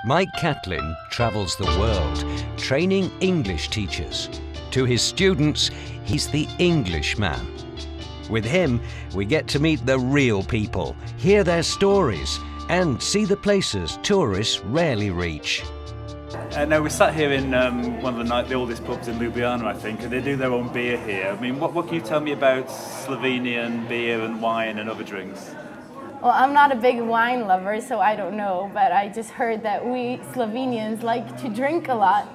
Mike Cattlin travels the world, training English teachers. To his students, he's the English man. With him, we get to meet the real people, hear their stories, and see the places tourists rarely reach. Now we sat here in one of the oldest pubs in Ljubljana, I think, and they do their own beer here. I mean, what can you tell me about Slovenian beer and wine and other drinks? Well, I'm not a big wine lover, so I don't know, but I just heard that we Slovenians like to drink a lot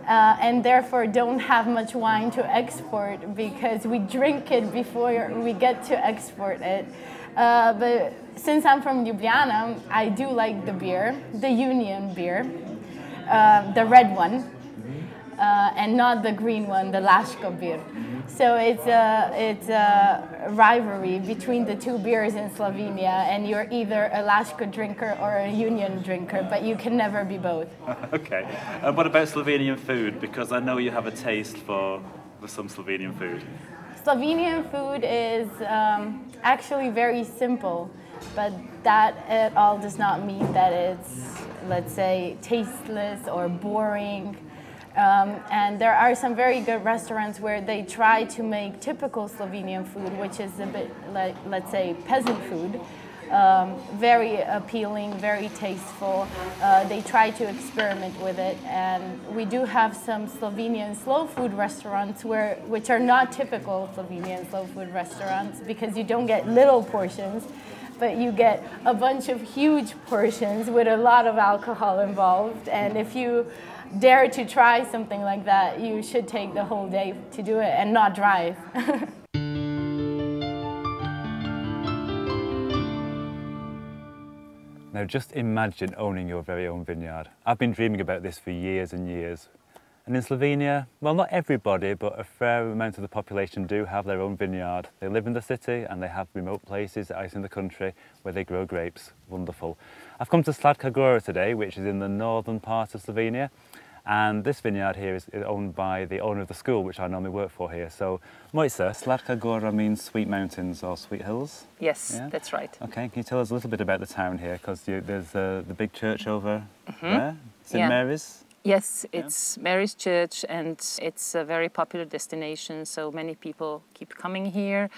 and therefore don't have much wine to export because we drink it before we get to export it. But since I'm from Ljubljana, I do like the beer, the Union beer, the red one, and not the green one, the Laško beer. So it's a rivalry between the two beers in Slovenia, and you're either a Laško drinker or a Union drinker, but you can never be both. Okay. What about Slovenian food? Because I know you have a taste for some Slovenian food. Slovenian food is actually very simple, but that at all does not mean that it's, let's say, tasteless or boring. And there are some very good restaurants where they try to make typical Slovenian food, which is a bit like, let's say, peasant food. Very appealing, very tasteful. They try to experiment with it, and we do have some Slovenian slow food restaurants which are not typical Slovenian slow food restaurants because you don't get little portions, but you get a bunch of huge portions with a lot of alcohol involved. And if you dare to try something like that, you should take the whole day to do it and not drive. Now just imagine owning your very own vineyard. I've been dreaming about this for years and years. And in Slovenia, well, not everybody, but a fair amount of the population do have their own vineyard. They live in the city and they have remote places out in the country where they grow grapes. Wonderful. I've come to Sladka Gora today, which is in the northern part of Slovenia. And this vineyard here is owned by the owner of the school, which I normally work for here. So, Mojca, Sladka Gora means sweet mountains or sweet hills? Yes, yeah? That's right. Okay, can you tell us a little bit about the town here? Because there's the big church over there, St. Mary's? Yes, it's Mary's Church, and it's a very popular destination, so many people keep coming here.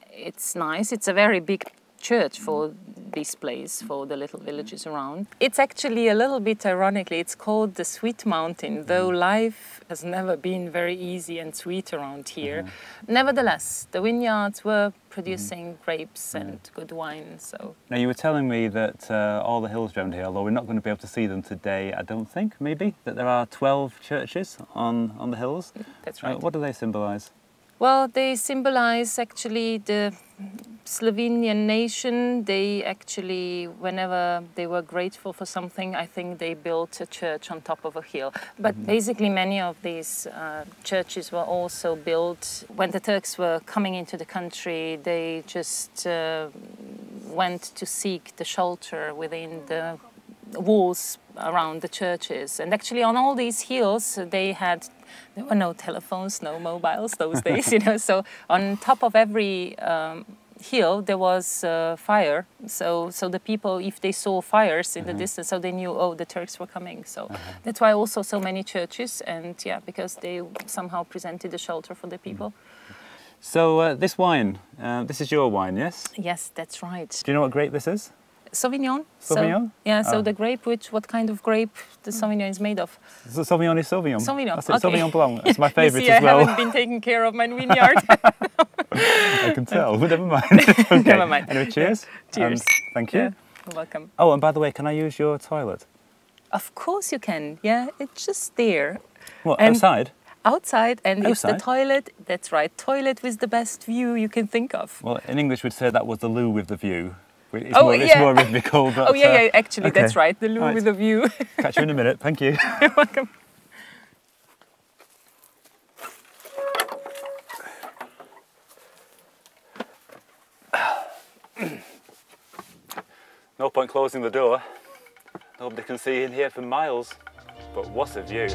It's nice. It's a very big church for this place, for the little villages around. It's actually a little bit ironically, it's called the Sweet Mountain, though life has never been very easy and sweet around here. Nevertheless, the vineyards were producing grapes and good wine. So now you were telling me that all the hills around here, although we're not going to be able to see them today, I don't think, maybe, that there are 12 churches on the hills. That's right. What do they symbolise? Well, they symbolize actually the Slovenian nation. They actually, whenever they were grateful for something, I think they built a church on top of a hill. But basically many of these churches were also built when the Turks were coming into the country. They just went to seek the shelter within the walls around the churches. And actually on all these hills there were no telephones, no mobiles those days, you know. So on top of every hill there was fire. So the people, if they saw fires in the distance, so they knew, oh, the Turks were coming. So that's why also so many churches, and yeah, because they somehow presented a shelter for the people. So this wine, this is your wine, yes? Yes, that's right. Do you know what grape this is? Sauvignon. Sauvignon? So, yeah, so the grape, what kind of grape the Sauvignon is made of? So Sauvignon is Sauvignon. Sauvignon, That's it, okay. Sauvignon Blanc. It's my favourite see, as well. I haven't been taking care of my vineyard. I can tell, but never mind. Okay. Never mind. Anyway, cheers. Cheers. Thank you. Yeah, you're welcome. Oh, and by the way, can I use your toilet? Of course you can, yeah, it's just there. What, And outside? Outside, and it's the Outside? toilet, that's right, toilet with the best view you can think of. Well, in English we'd say that was the loo with the view. It's, yeah. more rhythmical. But, Oh yeah, actually, okay. that's right, the loo Right. with the view. Catch you in a minute, thank you. You're welcome. No point closing the door. Nobody can see in here for miles. But what a view.